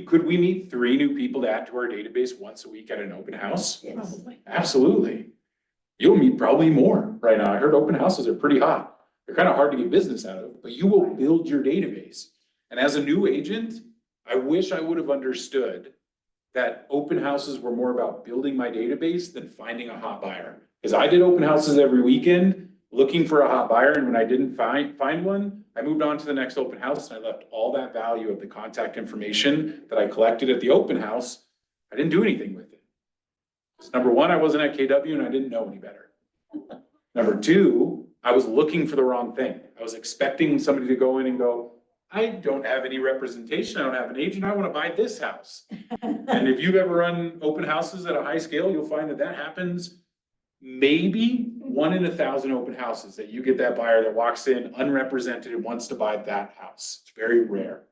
could we meet 3 new people to add to our database once a week at an open house? Yes. Probably. Absolutely. You'll meet probably more right now. I heard open houses are pretty hot. They're kind of hard to get business out of, but you will build your database. And as a new agent, I wish I would have understood that open houses were more about building my database than finding a hot buyer. Because I did open houses every weekend looking for a hot buyer, and when I didn't find one, I moved on to the next open house and I left all that value of the contact information that I collected at the open house. I didn't do anything with it. So number one, I wasn't at KW and I didn't know any better. Number two, I was looking for the wrong thing. I was expecting somebody to go in and go, I don't have any representation. I don't have an agent. I want to buy this house. And if you've ever run open houses at a high scale, you'll find that happens maybe 1 in 1,000 open houses, that you get that buyer that walks in unrepresented and wants to buy that house. It's very rare.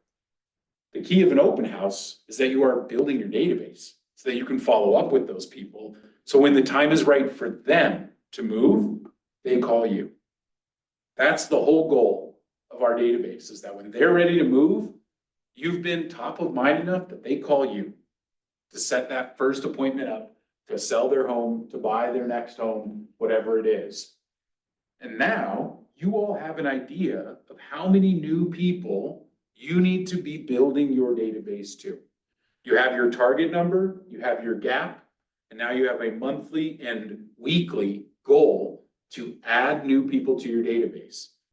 The key of an open house is that you are building your database so that you can follow up with those people. So when the time is right for them to move, they call you. That's the whole goal of our database, is that when they're ready to move, you've been top of mind enough that they call you to set that first appointment up, to sell their home, to buy their next home, whatever it is. And now you all have an idea of how many new people you need to be building your database to. You have your target number, you have your gap, and now you have a monthly and weekly goal to add new people to your database.